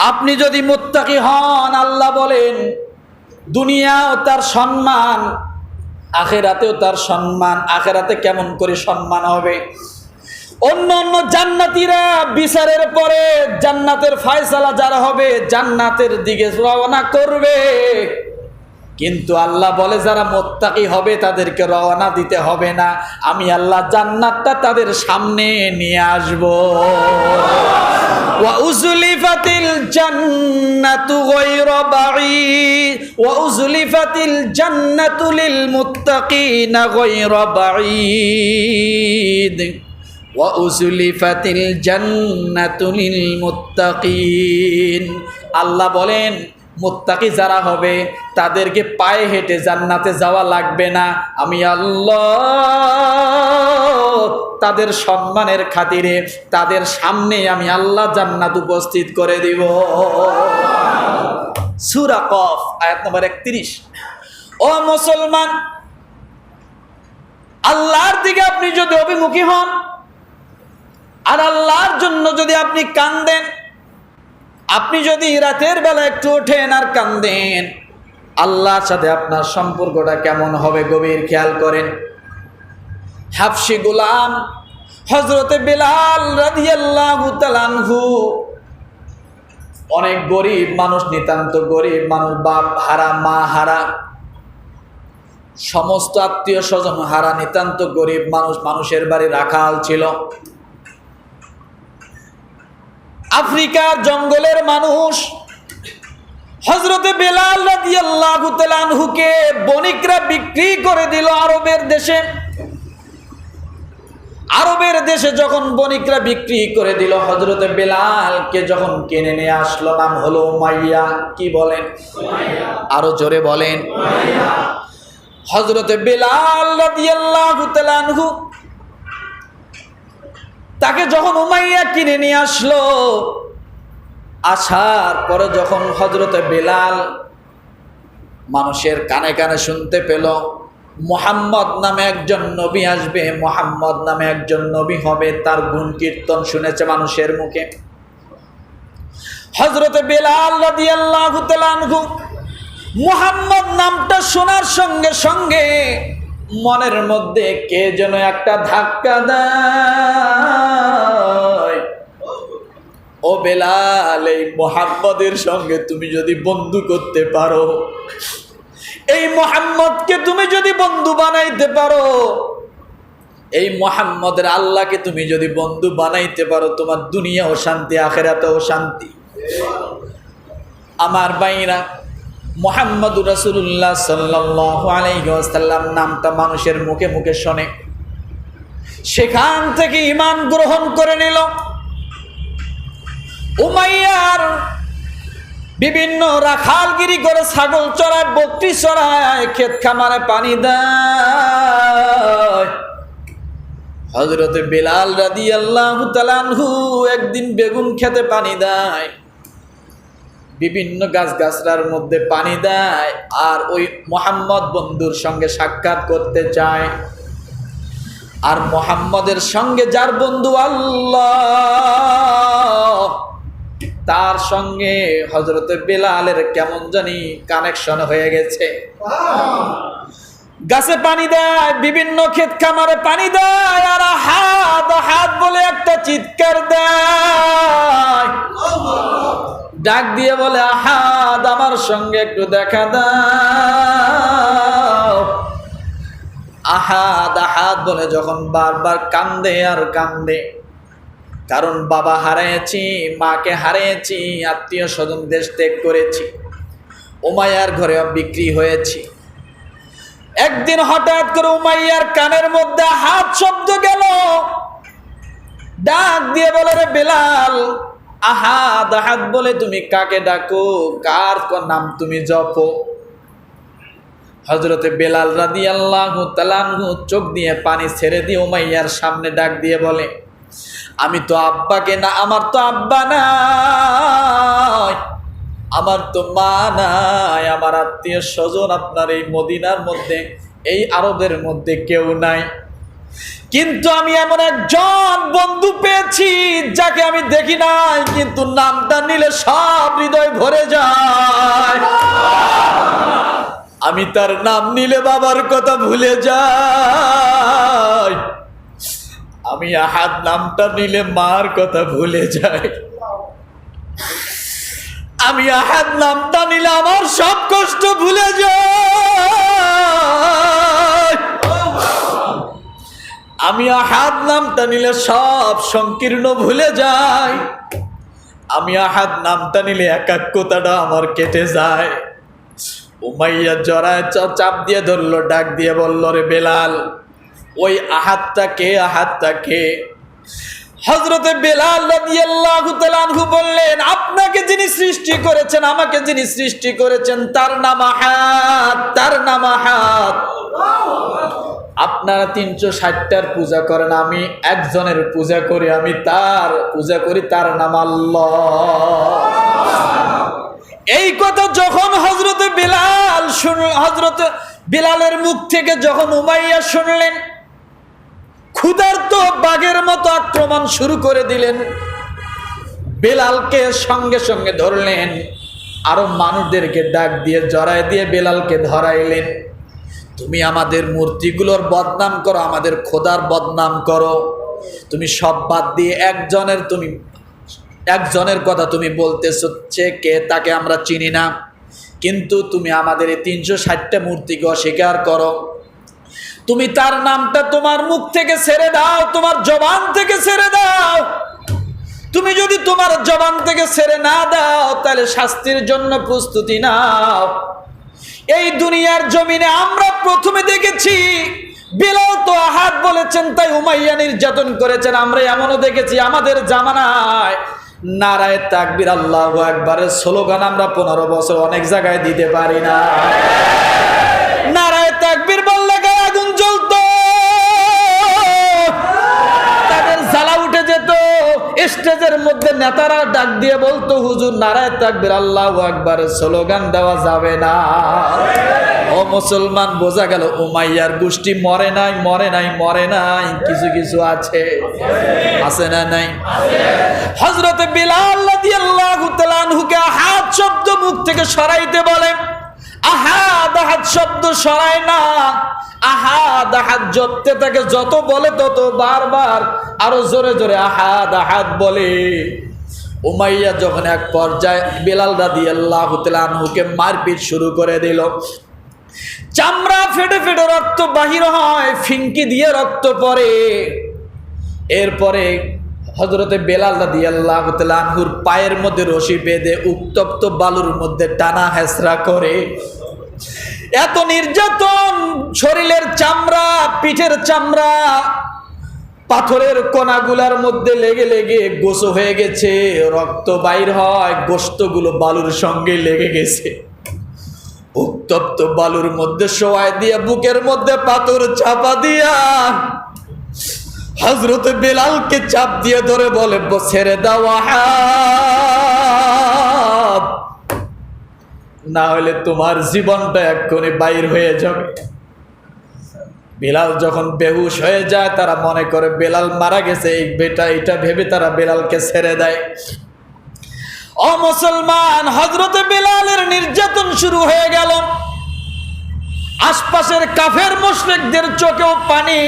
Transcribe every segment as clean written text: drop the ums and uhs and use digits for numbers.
আপনি যদি মুত্তাকি হন, আল্লাহ বলেন দুনিয়াও তার সম্মান, আখিরাতেও তার সম্মান। আখিরাতে কেমন করে সম্মান হবে? অন্য অন্য জান্নাতীরা বিচারের পরে জান্নাতের ফয়সালা যারা হবে জান্নাতের দিকে রওনা করবে, কিন্তু আল্লাহ বলে যারা মুত্তাকি হবে তাদেরকে রওনা দিতে হবে না, আমি আল্লাহ জান্নাতটা তাদের সামনে নিয়ে আসব। ওয়া উজলিফাতিল জান্নাতু গায়রা বাঈদ ওয়া উজলিফাতিল জান্নাতু লিল মুত্তাকিনা গায়রা বাঈদ ওয়া উজলিফাতিল জান্নাতু লিল মুত্তাকিন। আল্লাহ বলেন মুত্তাকি যারা হবে তাদেরকে পায়ে হেঁটে জান্নাতে যাওয়া লাগবে না, আমি আল্লাহ তাদের সম্মানের খাতিরে তাদের সামনে আমি আল্লাহ জান্নাত উপস্থিত করে দিব। সূরা কফ আয়াত নম্বর 31। ও মুসলমান, আল্লাহর দিকে আপনি যদি অভিমুখী হন আর আল্লাহর জন্য যদি আপনি কান্দেন, আপনি যদি রাতের বেলা একটু ওঠেন আর কান্দেন, আল্লাহর সাথে আপনার সম্পর্কটা কেমন হবে গভীর খেয়াল করেন। হাফসি গোলাম হযরতে বেলাল রাদিয়াল্লাহু তাআলা আনহু অনেক গরিব মানুষ, নিতান্ত গরিব মানুষ, বাপ হারা, মা হারা, সমস্ত আত্মীয় স্বজন হারা, নিতান্ত গরিব মানুষ, মানুষের বাড়ি রাখাল ছিল। আফ্রিকার জঙ্গলের মানুষ। হযরতে বেলাল রাদিয়াল্লাহু তাআলা আনহুকে বণিকরা বিক্রি করে দিল আরবের দেশে। আরবের দেশে যখন বণিকরা বিক্রি করে দিল, হযরতে বেলালকে যখন কিনে নিয়ে আসলো, নাম হলো উমাইয়া। কি বলেন? আরো জোরে বলেন। হযরতে বেলাল রাদিয়াল্লাহু তাআলা আনহু তাকে যখন উমাইয়া কিনে নিয়ে আসলো, আসার পরে যখন হযরতে বেলাল মানুষের কানে কানে শুনতে পেল মুহাম্মদ নামে একজন নবী আসবে, মুহাম্মদ নামে একজন নবী হবে, তার গুণ কীর্তন শুনেছে মানুষের মুখে, হযরতে বেলাল রাদিয়াল্লাহু তাআলা আনহু মুহাম্মদ নামটা শোনার সঙ্গে সঙ্গে মনের মধ্যে কে যেন একটা ধাক্কা দেয়। ও বেলাল, এই মুহাম্মদের সঙ্গে তুমি যদি বন্ধু করতে পারো, এই মুহাম্মদকে তুমি যদি বন্ধু বানাইতে পারো, এই মুহাম্মদের আল্লাহকে তুমি যদি বন্ধু বানাইতে পারো, তোমার দুনিয়াও শান্তি, আখিরাতেও শান্তি। আমার ভাইরা, মুহাম্মদুর রাসূলুল্লাহ সাল্লাল্লাহু আলাইহি ওয়াসাল্লাম নামটা মানুষের মুখে মুখে শোনে, সেখান থেকে ঈমান গ্রহণ করে নিল। উমাইয়ার বিভিন্ন রাখালগিরি করে, ছাগল চড়ায়, বকরি চড়ায়, ক্ষেত খামারে পানি দেয়। হযরতে বেলাল রাদিয়াল্লাহু তাআলা আনহু একদিন বেগুন খেতে পানি দেয়, বিভিন্ন গাছগাছড়ার মধ্যে পানি দেয়, আর ওই মুহাম্মদ বন্ধুর সঙ্গে সাক্ষাৎ করতে চায়। আর মুহাম্মদের সঙ্গে যার বন্ধু আল্লাহ, তার সঙ্গে হযরতে বেলালের কেমন জানি কানেকশন হয়ে গেছে। গাছে পানি দেয়, বিভিন্ন ক্ষেত খামারে পানি দেয়, আর হাত হাত বলে একটা চিৎকার দেয়, ডাক দিয়ে বলে, আহাদ আমার সঙ্গে একটু দেখা দাও। আহাদ আহাদ বলে যখন বারবার কান্দে আর কান্দে, কারণ বাবা হারিয়েছি, মাকে হারিয়েছি, আত্মীয় স্বজন দেশ ত্যাগ করেছি, উমাইয়ার ঘরে বিক্রি হয়েছি। একদিন হঠাৎ করে উমাইয়ার কানের মধ্যে হাত শব্দ গেল, ডাক দিয়ে বলে, রে বেলাল, আহাদ আহাদ বলে তুমি কাকে ডাকো, কার নাম তুমি জপো? হযরতে বেলাল রাদিয়াল্লাহু তাআলা আনহু চোখ দিয়ে পানি ছেড়ে দিয়ে উমাইয়ার সামনে ডাক দিয়ে বলে, আমি তো আব্বাকে না, আমার তো আব্বা নাই, আমার তো মা নাই, আমার আত্মীয় স্বজন আপনার এই মদিনার মধ্যে, এই আরবের মধ্যে কেউ নাই, কিন্তু আমি এমন একজন বন্ধু পেয়েছি যাকে আমি দেখি নাই, কিন্তু নামটা নিলে সব হৃদয় ভরে যায়। আমি তার নাম নিলে বাবার কথা ভুলে যাই, আমি আহাদ নামটা নিলে মার কথা ভুলে যাই, আমি আহাদ নামটা নিলে আমার সব কষ্ট ভুলে যাই, আমি আহাদ নামটা নিলে সব সংকীর্ণ ভুলে যাই, আমি আহাদ নামটা নিলে একাত্মতাটা আমার কেটে যায়। উমাইয়া জড়ায় চাপ দিয়ে ধরলো, ডাক দিয়ে বলল, রে বেলাল, ওই আহাদটা কে? আহাদটা কে? হযরতে বেলাল রাদিয়াল্লাহু তাআলা আনহু বললেন, আপনাকে যিনি সৃষ্টি করেছেন, আমাকে যিনি সৃষ্টি করেছেন, তার নাম আহাদ, তার নাম আহাদ। আপনারা 360টার পূজা করেন, আমি একজনের পূজা করি, আমি তার পূজা করি, তার নাম আল্লাহ। এই কথা যখন হযরতে বেলাল শুনলেন, হযরতে বেলালের মুখ থেকে যখন উমাইয়া শুনলেন, ক্ষুধার্ত বাঘের মতো আক্রমণ শুরু করে দিলেন। বেলালকে সঙ্গে সঙ্গে ধরলেন, আরো মানুষদেরকে ডাক দিয়ে জড়ায় দিয়ে বেলালকে ধরাইলেন। তুমি আমাদের মূর্তিগুলোর বদনাম করো, আমাদের খোদার বদনাম করো, তুমি সব বাদ দিয়ে একজনের কথা তুমি বলতেছো, কে? তাকে আমরা চিনি না, কিন্তু তুমি আমাদের এই 360টা মূর্তিকে অস্বীকার করো। তুমি তার নামটা তোমার মুখ থেকে ছেড়ে দাও, তোমার জবান থেকে ছেড়ে দাও। তুমি যদি তোমার জবান থেকে ছেড়ে না দাও, তাহলে শাস্তির জন্য প্রস্তুতি নাও। এই দুনিয়ার জমিনে আমরা প্রথমে দেখেছি বেলাল তো আহাদ বলেছেন, তাই উমাইয়া নির্যাতন করেছেন। আমরা এমনও দেখেছি আমাদের জামানায় নারায়ে তাকবীর আল্লাহু আকবারের স্লোগান আমরা 15 বছর অনেক জায়গায় দিতে পারি না। নারায়ে তাকবীর বললে গায়ে আগুন জ্বলতো, তাদের জ্বালা উঠে যেত। স্টেজের মধ্যে নেতারা ডাক দিয়ে বলতো, হুজুর নারায়ে তাকবীর আল্লাহু আকবারের স্লোগান দেওয়া যাবে না। ও মুসলমান, বোঝা গেল উমাইয়ার গোষ্ঠী মরে নাই, মরে নাই, মরে নাই, কিছু কিছু আছে, আছে না নাই? হযরতে বেলাল রাদিয়াল্লাহু তাআলা আনহুকে আহাদ শব্দ মুখ থেকে সরাইতে বলে। আহাদ আহাদ শব্দ সরায় না, আহাদ আহাদ জপতে থাকে, যত বলে তত বারবার আরো জোরে জোরে আহাদ আহাদ বলে। উমাইয়া যখন এক পর্যায়ে বেলাল রাদিয়াল্লাহু তাআলা আনহুকে মারপিট শুরু করে দিল, চামড়া ফেটে ফেটে রক্ত বাহির হয়, ফিনকি দিয়ে রক্ত পড়ে। এরপরে হযরতে বেলাল রাদিয়াল্লাহু তাআলা আনহুর পায়ের মধ্যে রশি বেঁধে উত্তপ্ত বালুর মধ্যে টানা হেঁচড়া করে। এত নির্যাতন, শরীরের চামড়া, পিঠের চামড়া পাথরের কণাগুলার মধ্যে লেগে লেগে গোসো হয়ে গেছে, রক্ত বাইর হয়, গোশতগুলো বালুর সঙ্গে লেগে গেছে। উত্তপ্ত বালুর মধ্যে শোয়াই দিয়া, বুকের মধ্যে পাথর চাপা দিয়া হযরতে বেলালকে চাপ দিয়ে ধরে বলে, ছেড়ে দাও আহাদ, না হলে তোমার জীবনটা এক্ষুনি বাইর হয়ে যাবে। বেলাল যখন বেহুশ হয়ে যায়, তারা মনে করে বেলাল মারা গেছে, এটা ভেবে তারা বেলালকে ছেড়ে দেয়। ও মুসলমান, হযরতে বেলালের নির্যাতন শুরু হয়ে গেল। আশপাশের কাফের মুশরিকদের চোখেও পানি,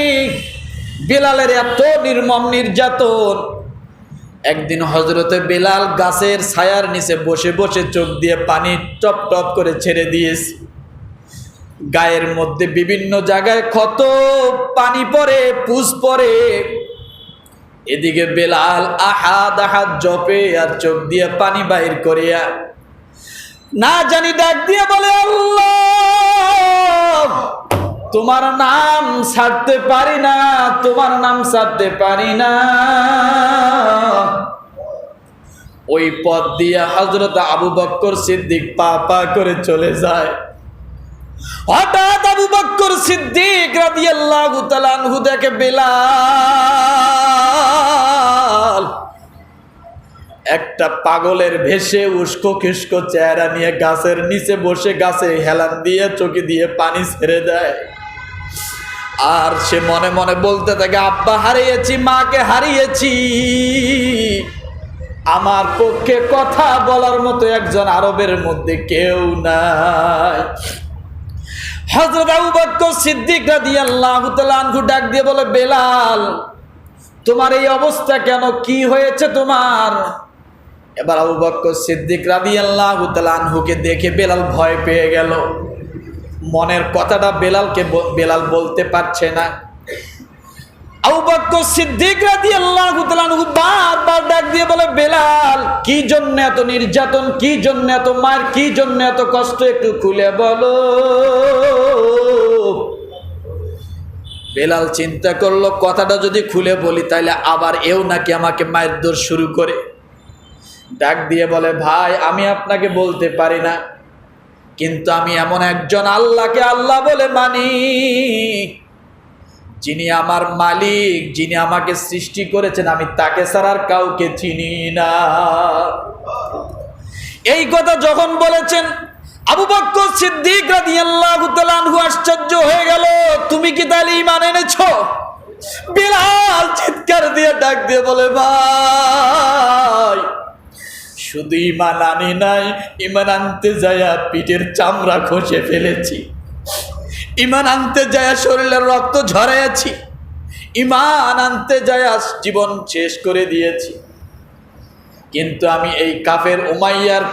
বেলালের এত নির্মম নির্যাতন। একদিন হযরতে বেলাল গাছের ছায়ার নিচে বসে বসে চোখ দিয়ে পানি টপ টপ করে ছেড়ে দিয়েছে। গায়ের মধ্যে বিভিন্ন জায়গায় ক্ষত, পানি পড়ে, পুজ পড়ে। এদিকে বেলাল আহাদ আহাদ জপে আর চোখ দিয়ে পানি বাইর করিয়া না জানি ডাক দিয়ে বলে, আল্লাহ, তোমার নাম ছাড়তে পারি না, তোমার নাম ছাড়তে পারি না। ওই পথ দিয়ে হযরত আবু বকর সিদ্দিক পা পা করে চলে যায়। হঠাৎ আবু বকর সিদ্দিক রাদিয়াল্লাহু তাআলা আনহু দেখে বেলাল একটা পাগলের ভেষে উস্কো খিস্কো চেহারা নিয়ে গাছের নিচে বসে গাছে হেলান দিয়ে চোখে দিয়ে পানি ছেড়ে দেয়। আর সে মনে মনে বলতে থাকে, আব্বা হারিয়েছি, মাকে হারিয়েছি, আমার পক্ষে কথা বলার মতো একজন আরবের মধ্যে কেউ নাই। হযরত আবু বকর সিদ্দিক রাদিয়াল্লাহু তাআলা আনহু ডাক দিয়ে বলে, বেলাল, তোমার এই অবস্থা কেন? কি হয়েছে তোমার? এবার আবু বকর সিদ্দিক রাদিয়াল্লাহু তাআলা আনহুকে দেখে বেলাল ভয় পেয়ে গেল। মনের কথাটা বেলাল বলতে পারছে না। আবু বকর সিদ্দিক রাদিয়াল্লাহু তাআলা আনহু বারবার ডাক দিয়ে বলে, বেলাল, কি জন্য এত নির্যাতন, কি জন্য এত মার, কি জন্য এত কষ্ট, একটু খুলে বলো। বেলাল চিন্তা করলো, কথাটা যদি খুলে বলি তাহলে আবার এও নাকি আমাকে মায়ের দৌড় শুরু করে। ডাক দিয়ে বলে, ভাই, আমি আপনাকে বলতে পারি না, কিন্তু আমি এমন একজন আল্লাহকে আল্লাহ বলে মানি, যিনি আমার মালিক, যিনি আমাকে সৃষ্টি করেছেন, আমি তাকে ছাড়া আর কাউকে চিনি না। এই কথা যখন বলেছেন, আবু বকর সিদ্দিক রাদিয়াল্লাহু তাআলা আনহু আশ্চর্য হয়ে গেল। তুমি কি তাহলে ঈমান এনেছো? বেলাল চিৎকার দিয়ে ডাক দিয়ে বলে, ভাই, শুধু ঈমান আনি নাই, ঈমান আনতে যায়া পিঠের চামড়া খসে ফেলেছি, ঈমান আনতে যায়া শরীরের রক্ত ঝরাইয়াছি, ঈমান আনতে যায়া জীবন শেষ করে দিয়েছি, কিন্তু আমি এই কাফের উমাইয়ার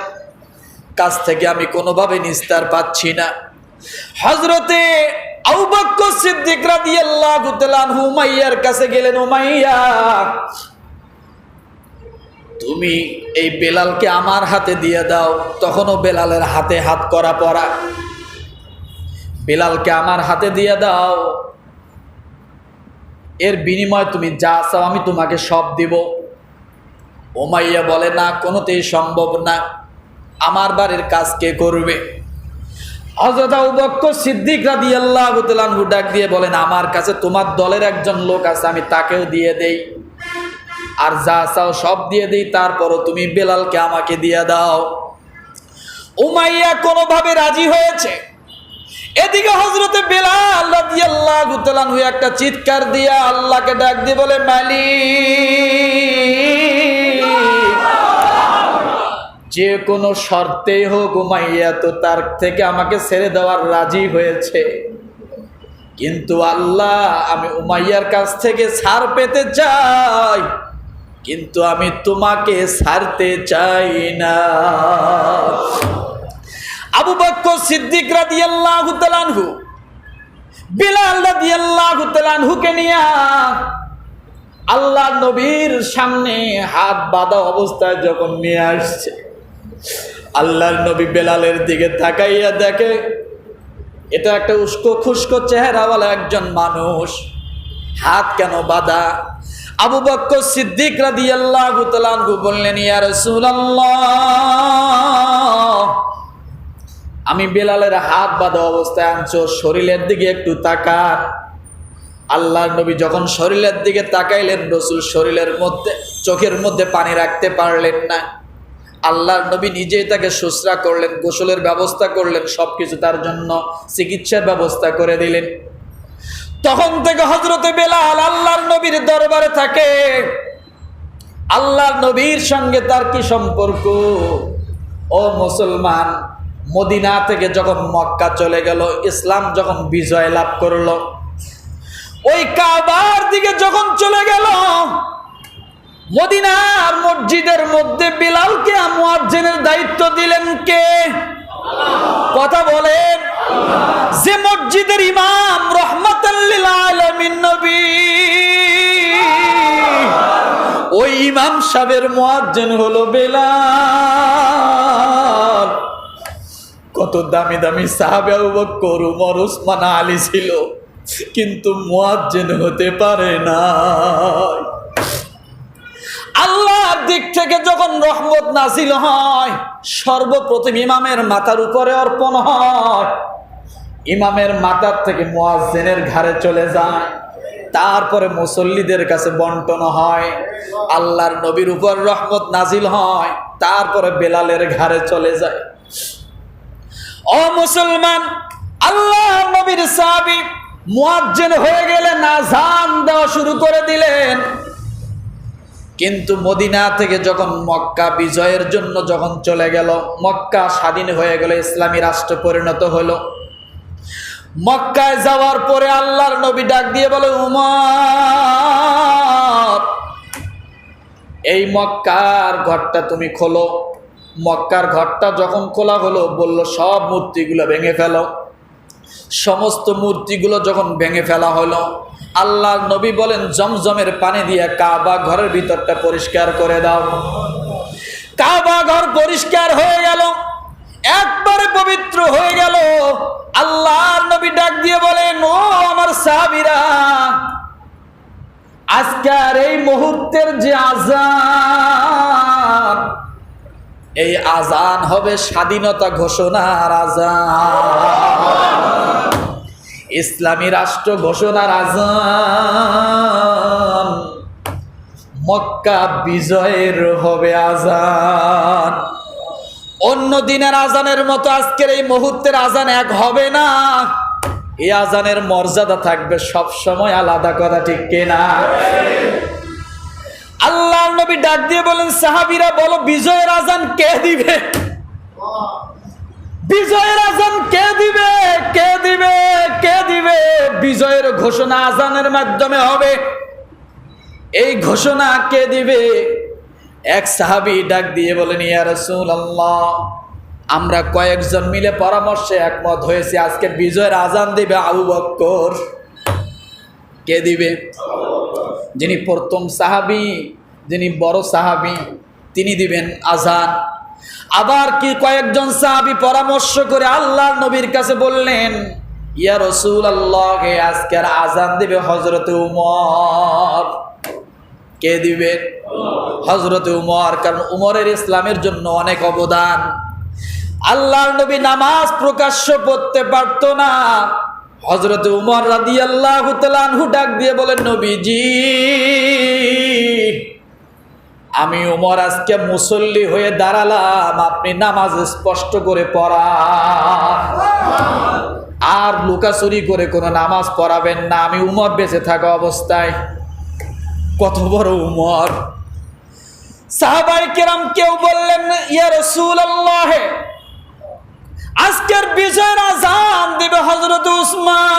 কাছ থেকে আমি কোনোভাবে নিস্তার পাচ্ছি না। হযরতে আবু বকর সিদ্দিক রাদিয়াল্লাহু তাআলা আনহু উমাইয়ার কাছে গেলেন। উমাইয়া, তুমি এই বেলালকে আমার হাতে দিয়ে দাও। তখনও বেলালের হাতে হাত করা পড়া। বেলালকে আমার হাতে দিয়ে দাও, এর বিনিময়ে তুমি যা চাও আমি তোমাকে সব দিব। উমাইয়া বলে, না, কোনোতেই সম্ভব না, আমার বাড়ির কাজ কে করবে? হযরত আবু বকর সিদ্দিক রাদিয়াল্লাহু তাআলা আনহু ডাক দিয়ে বলেন, আমার কাছে তোমার দলের একজন লোক আছে, আমি তাকেও দিয়ে দেই, আর যা চাও সব দিয়ে দেই, তারপরও তুমি বেলালকে আমাকে দিয়ে দাও। উমাইয়া কোনোভাবে রাজি হয়েছে। এদিকে হযরতে বেলাল রাদিয়াল্লাহু তাআলা আনহু একটা চিৎকার দিয়া আল্লাহকে ডাক দিয়ে বলে, মালিক, যে কোনো শর্তেই হোক উমাইয়া তো তার থেকে আমাকে ছেড়ে দেওয়ার রাজি হয়েছে, কিন্তু আল্লাহ, আমি উমাইয়ার কাছ থেকে ছাড় পেতে চাই, কিন্তু আমি তোমাকে ছাড়তে চাই না। আবু বকর সিদ্দিক রাদিয়াল্লাহু তাআলা আনহু বিলাল রাদিয়াল্লাহু তাআলা আনহুকে নিয়ে আল্লাহর নবীর সামনে হাত বাঁধা অবস্থায় যখন নিয়ে আসছে, আল্লাহর নবী বেলালের দিকে তাকাইয়া দেখে এটা একটা উস্কো খুস্কো চেহারাওয়ালা একজন মানুষ, হাত কেন বাঁধা? আবু বকর সিদ্দিক রাদিয়াল্লাহু তাআলা আনহু বললেন, ইয়া রাসূলুল্লাহ, আমি বেলালের হাত বাঁধা অবস্থায় আনছো, শরীরের দিকে একটু তাকান। আল্লাহর নবী যখন শরীরের দিকে তাকাইলেন, রাসূল শরীরের মধ্যে, চোখের মধ্যে পানি রাখতে পারলেন না। আল্লাহর নবী নিজেই তাকে শুশ্রা করলেন, গোসলের ব্যবস্থা করলেন, সবকিছু তার জন্য চিকিৎসার ব্যবস্থা করে দিলেন। তখন থেকে হযরতে বেলাল আল্লাহর নবীর দরবারে থাকে। আল্লাহর নবীর সঙ্গে তার কি সম্পর্ক? ও মুসলমান, মদিনা থেকে যখন মক্কা চলে গেল, ইসলাম যখন বিজয় লাভ করলো, ওই কাবার দিকে যখন চলে গেল, মদিনার মসজিদের মধ্যে বিলালকে মুয়াজ্জিনের দায়িত্ব দিলেন কে? কথা বলেন। যে মসজিদের ইমাম রাহমাতাল লিল আলামিন নবী, ওই ইমাম সাহেবের মুয়াজ্জিন হলো বেলাল। কত দামি দামি সাহাবে আবু বকর, উমর, উসমান, আলী ছিল, কিন্তু মুয়াজ্জিন হতে পারে না। আল্লাহর দিক থেকে যখন রহমত নাজিল হয়, সর্বপ্রথম ইমামের মাথার উপরে অর্পণ হয়, ইমামের মাথার থেকে মুয়াজ্জিনের ঘাড়ে চলে যায়, তারপরে মুসল্লিদের কাছে বন্টন হয়। আল্লাহর নবীর উপর রহমত নাজিল হয়, তারপরে বেলালের ঘাড়ে চলে যায়। ও মুসলমান, আল্লাহর নবীর সাহাবী মুয়াজ্জিন হয়ে গেলেন, আযান দেওয়া শুরু করে দিলেন। কিন্তু মদিনা থেকে যখন মক্কা বিজয়ের জন্য যখন চলে গেল, মক্কা স্বাধীন হয়ে গেল, ইসলামী রাষ্ট্রে পরিণত হলো। মক্কায় যাওয়ার পরে আল্লাহর নবী ডাক দিয়ে বলে, উমর, এই মক্কার ঘরটা তুমি খোলো। মক্কার ঘরটা যখন খোলা হলো, বলল সব মূর্তিগুলো ভেঙে ফেলো। সমস্ত মূর্তিগুলো যখন ভেঙে ফেলা হলো, আল্লাহর নবী বলেন, জমজমের পানি দিয়ে কাবা ঘরের ভিতরটা পরিষ্কার করে দাও। কাবা ঘর পরিষ্কার হয়ে গেল, একবারে পবিত্র হয়ে গেল। আল্লাহর নবী ডাক দিয়ে বলেন, ও আমার সাহাবীরা, আজকের এই মুহূর্তের যে আযান, এই আযান হবে স্বাধীনতা ঘোষণার আযান, ইসলামী রাষ্ট্র ঘোষণার আযান, মক্কা বিজয়ের হবে আযান। অন্য দিনের আযানের মতো আজকের এই মুহূর্তের আযান এক হবে না। এই আযানের মর্যাদা থাকবে সব সময় আলাদা, কথা ঠিক কিনা? আল্লাহর নবী ডাক দিয়ে বলেন, সাহাবীরা বলো, বিজয়ের আযান কে দিবে? বিজয়ের আযান কে দিবে? কে দিবে? কে দিবে? বিজয়ের ঘোষণা আযানের মাধ্যমে হবে। এই ঘোষণা কে দিবে? এক সাহাবী ডাক দিয়ে বলেন, ইয়া রাসূলুল্লাহ, আমরা কয়েকজন মিলে পরামর্শে একমত হয়েছি, আজকে বিজয়ের আযান দিবে আবু বকর। কে দিবে? যিনি প্রথম সাহাবী, যিনি বড় সাহাবী, তিনি দিবেন আযান। আবার কি কয়েকজন সাহাবী পরামর্শ করে আল্লাহর নবীর কাছে বললেন, ইয়া রাসূলুল্লাহ, আজকের আযান দিবে হযরত উমর। কে দিবেন? হযরত উমর, কারণ উমরের ইসলামের জন্য অনেক অবদান। আল্লাহর নবী নামাজ প্রকাশ্য পড়তে পারতো না। হযরত উমর রাদিয়াল্লাহু তাআলা আনহু ডাক দিয়ে বলেন, নবীজি, আমি উমর আজকে মুসল্লি হয়ে দাঁড়ালাম, আপনি নামাজ স্পষ্ট করে পড়ান, আর লুকাচুরি করে কোনো নামাজ পড়াবেন না, আমি উমর বেঁচে থাকা অবস্থায়। কত বড় উমর! সাহাবায়ে কেরাম কেউ বললেন, ইয়া রাসূলুল্লাহ, আজকের বিজয়ের আযান দিবে হযরত উসমান।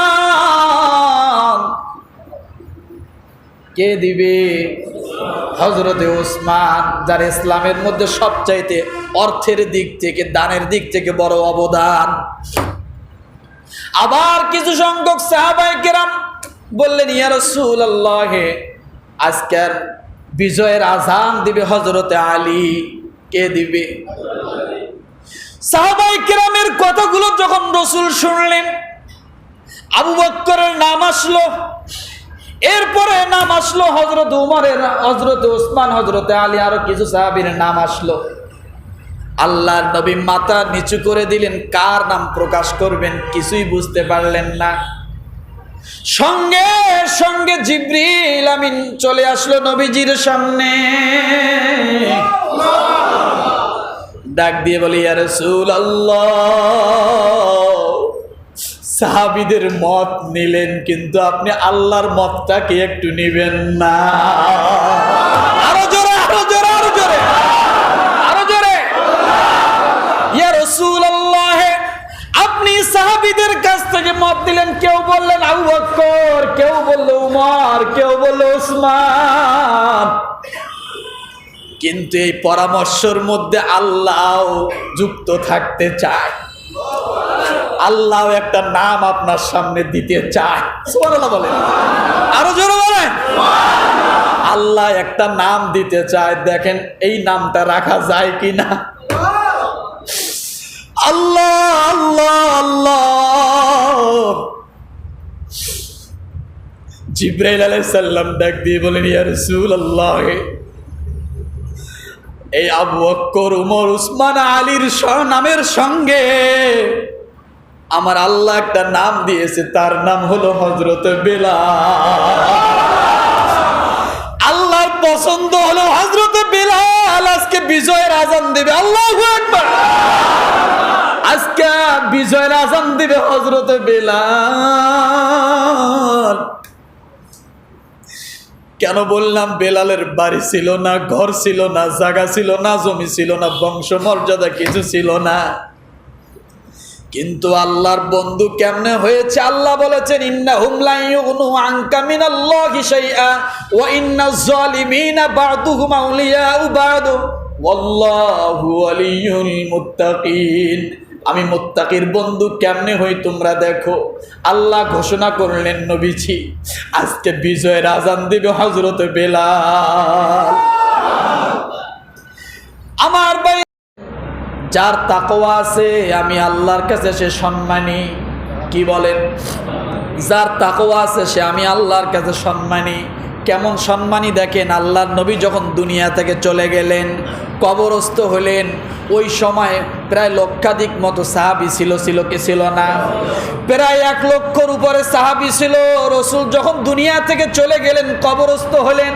কে দিবে? হযরত উসমান, যার ইসলামের মধ্যে সবচাইতে অর্থের দিক থেকে, দানের দিক থেকে বড় অবদান। আবার কিছু সংখ্যক সাহাবায়ে কেরাম বললেন, ইয়া রাসূলুল্লাহ, আজকের বিজয়ের আযান দিবে হযরত আলী। কে দিবে? সাহাবায়ে কেরামের কথাগুলো যখন রাসূল শুনলেন, আবু বকরের নাম আসলো, এরপরে নাম আসলো হযরত উমরের, হযরত উসমান, হযরত আলী, আরো কিছু সাহাবীর নাম আসলো। আল্লাহর নবী মাথা নিচু করে দিলেন, কার নাম প্রকাশ করবেন কিছুই বুঝতে পারলেন না। সঙ্গে সঙ্গে জিবরিল আমিন চলে আসলো নবীজির সামনে, ডাক দিয়ে বলি, ইয়া রাসূলুল্লাহ, সাহাবীদের মত নিলেন, কিন্তু আপনি আল্লাহর মতটাকে একটু নিবেন না। আরো জোরে, আরো জোরে, আরো জোরে, আরো জোরে। ইয়া রাসূলুল্লাহ, আপনি সাহাবীদের কাছ থেকে মত দিলেন, কেউ বললেন আবু বকর, কেউ বলল উমর, কেউ বলল উসমান, কিন্তু এই পরামর্শের মধ্যে আল্লাহ যুক্ত থাকতে চায়। আল্লাহ একটা নাম আপনার সামনে দিতে চায়। সুবহানাল্লাহ বলেন, আরো জোরে বলেন। আল্লাহ একটা নাম দিতে চায়, দেখেন এই নামটা রাখা যায় কিনা। আল্লাহ আল্লাহ আল্লাহ। জিবরাইল আলাইহিস সালাম ডাক দিয়ে বলেন, ইয়া রাসূলুল্লাহ, এই আবু বকর, উমর, উসমান, আলীর নামের সঙ্গে আমার আল্লাহ একটা নাম দিয়েছে, তার নাম হলো হযরত বেলাল। আল্লাহর পছন্দ হলো হযরত বেলাল আজকে বিজয়ের আযান দিবে। আল্লাহু আকবার। আজকে বিজয়ের আযান দিবে হযরত বেলাল। কেন বললাম? বেলালের বাড়ি ছিল না, ঘর ছিল না, জায়গা ছিল না, জমি ছিল না, বংশ মর্যাদা কিছু ছিল না, কিন্তু আল্লাহর বন্ধু কেমনে হয়েছে? আল্লাহ বলেছেন, ইন্নাহুম লা ইউগনু আনকা মিনাল্লাহি শাইআ ওয়া ইন্নাজ জালিমিনা বা'দুহুম আউলিয়াউ বা'দ ওয়াল্লাহু ওয়ালিয়ুল মুত্তাকিন। আমি মুত্তাকির বন্ধু কেমনে হই তোমরা দেখো। আল্লাহ ঘোষণা করলেন, নবীজি আজকে বিজয়ের আজান দিবে হযরত বেলাল। আমার ভাই, যার তাকওয়া আছে আমি আল্লাহর কাছে সে সম্মানী। কি বলেন? যার তাকওয়া আছে সে আমি আল্লাহর কাছে সম্মানী। কেমন সম্মানী দেখেন, আল্লাহর নবী যখন দুনিয়া থেকে চলে গেলেন, কবরস্থ হলেন, ওই সময় প্রায় লক্ষাধিক মতো সাহাবী ছিল কি ছিল না? প্রায় 1 লক্ষর উপরে সাহাবী ছিল। রাসূল যখন দুনিয়া থেকে চলে গেলেন, কবরস্থ হলেন,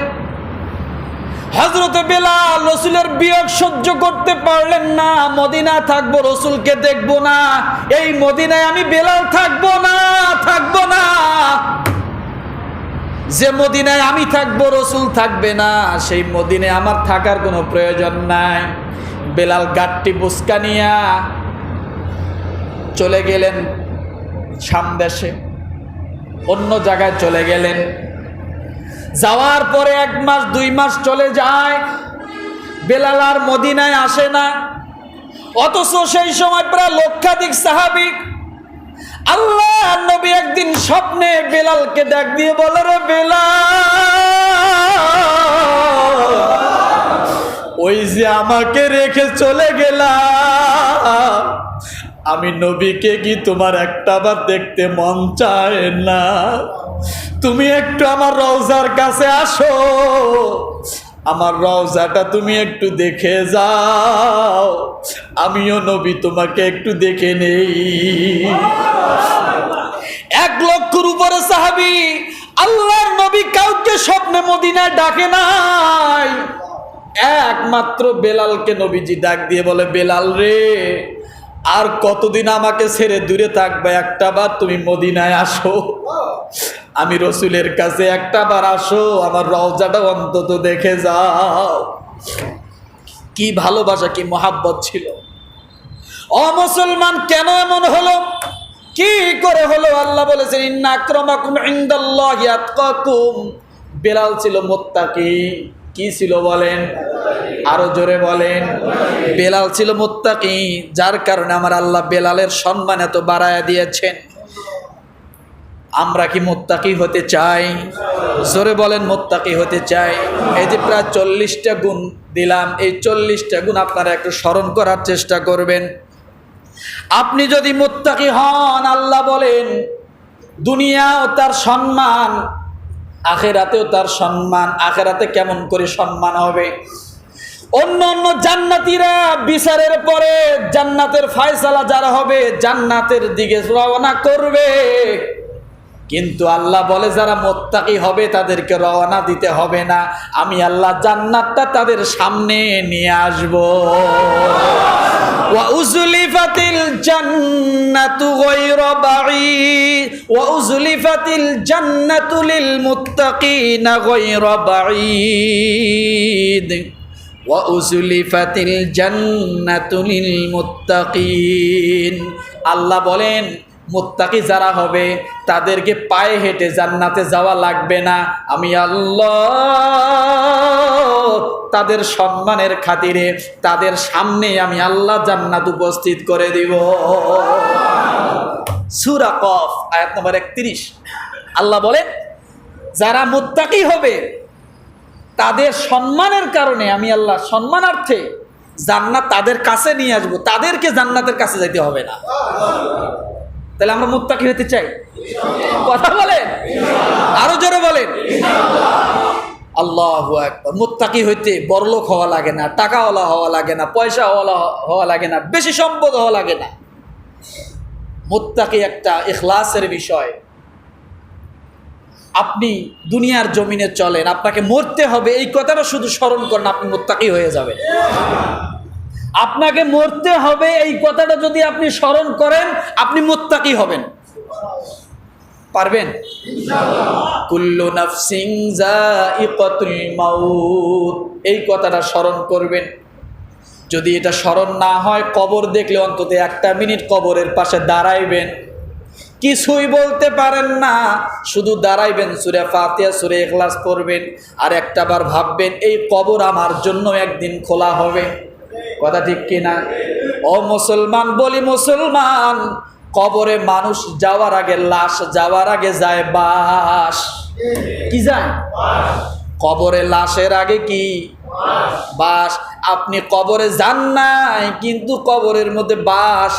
হযরত বেলাল রাসূলের বিয়োগ সহ্য করতে পারলেন না। মদিনা থাকবো, রাসূলকে দেখবো না, এই মদিনায় আমি বেলাল থাকবো না। যে মদিনায় আমি থাকবো রাসূল থাকবে না, সেই মদিনায় আমার থাকার কোনো প্রয়োজন নাই। বেলাল গাট্টি বুসকা নিয়া চলে গেলেন শাম দেশে, অন্য জায়গায় চলে গেলেন। যাওয়ার পরে 1 মাস 2 মাস চলে যায়, বেলাল আর মদিনায় আসে না। অথচ সেই সময় প্রায় লক্ষাধিক সাহাবী। আল্লাহ নবী একদিন স্বপ্নে বেলালকে ডাক দিয়ে বলে, রে বেলাল, ওই যে আমাকে রেখে চলে গেলা, আমি নবীকে কি তোমার একটাবার দেখতে মন চায় না? তুমি একটু আমার রওজার কাছে আসো, আমার রওজাটা তুমি একটু দেখে যাও, আমিও নবী তোমাকে একটু দেখে নেই। 1 লক্ষর উপরে সাহাবী। আল্লাহর নবী কাউকে স্বপ্নে মদিনায় ডাকে নাই, একমাত্র বেলালকে নবীজি ডাক দিয়ে বলে, বেলাল রে, আর কতদিন আমাকে ছেড়ে দূরে থাকবে? একটাবার তুমি মদিনায় আসো, আমি রসুলের কাছে একটাবার আসো, আমার রওজাটা অন্তত দেখে যাও। কি ভালোবাসা, কি মহাব্বত ছিল। ও মুসলমান, কেন এমন হলো? কি করে হলো? আল্লাহ বলেছেন, ইন্না আকরামাকুম ইনদাল্লাহি আতকাকুম। বেলাল ছিল মুত্তাকি। কি ছিল বলেন? আরো জোরে বলেন। বেলাল ছিল মুত্তাকি, যার কারণে আমার আল্লাহ বেলালের সম্মান এত বাড়ায়া দিয়েছেন। আমরা কি মুত্তাকি হতে চাই? জোরে বলেন, মুত্তাকি হতে চাই। এই যে প্রায় 40টা গুণ দিলাম, এই 40টা গুণ আপনারা একটু স্মরণ করার চেষ্টা করবেন। আপনি যদি মুত্তাকি হন, আল্লাহ বলেন দুনিয়াও তার সম্মান, আখিরাতেও তার সম্মান। আখিরাতে কেমন করে সম্মান হবে? অন্য জান্নাতীরা বিচারের পরে জান্নাতের ফয়সালা যারা হবে, জান্নাতের দিকে রওনা করবে। কিন্তু আল্লাহ বলে যারা মুত্তাকি হবে তাদেরকে রওনা দিতে হবে না, আমি আল্লাহ জান্নাতটা তাদের সামনে নিয়ে আসব। ওয়া উজলিফাতিল জান্নাতু গায়রা বাঈদ ওয়া উজলিফাতিল জান্নাতু লিল মুত্তাকিনা গায়রা বাঈদ ওয়া উজলিফাতিল জান্নাতু লিল মুত্তাকিন। আল্লাহ বলেন মুত্তাকি যারা হবে তাদেরকে পায়ে হেঁটে জান্নাতে যাওয়া লাগবে না, আমি আল্লাহ তাদের সম্মানের খাতিরে তাদের সামনে আমি আল্লাহ জান্নাত উপস্থিত করে দিব। সূরা কফ আয়াত নম্বর 31। আল্লাহ বলেন যারা মুত্তাকি হবে তাদের সম্মানের কারণে আমি আল্লাহ সম্মানার্থে জান্নাত তাদের কাছে নিয়ে আসবো, তাদেরকে জান্নাতের কাছে যেতে হবে না। তাহলে আমরা মুত্তাকি হতে চাই? কথা বলেন, আরো জোরে বলেন। আল্লাহু আকবার। মুত্তাকি হইতে বড়লোক হওয়া লাগে না, টাকাওয়ালা হওয়া লাগে না, পয়সাওয়ালা হওয়া লাগে না, বেশি সম্পদ হওয়া লাগে না। মুত্তাকি একটা ইখলাসের বিষয়। আপনি দুনিয়ার জমিনে চলেন, আপনাকে মরতে হবে, এই কথাটা শুধু স্মরণ করেন, আপনি মুত্তাকি হয়ে যাবেন। আপনাকে মরতে হবে এই কথাটা যদি আপনি স্মরণ করেন, আপনি মুত্তাকি হবেন। পারবেন? কুল্লু নাফসিন যায়িকাতুল মাউত, এই কথাটা স্মরণ করবেন। যদি এটা স্মরণ না হয়, কবর দেখলে অন্তত 1 মিনিট কবরের পাশে দাঁড়াইবেন। কিছুই বলতে পারেন না, শুধু দাঁড়াইবেন, সূরা ফাতিহা সূরা ইখলাস পড়বেন, আর একটাবার ভাববেন এই কবর আমার জন্য একদিন খোলা হবে। কথা ঠিক কিনা? ও মুসলমান, বলি মুসলমান, কবরে মানুষ যাওয়ার আগে, লাশ যাওয়ার আগে যায় বাস। কি যায়? কবরে লাশের আগে কি? বাস। আপনি কবরে যান নাই, কিন্তু কবরের মধ্যে বাস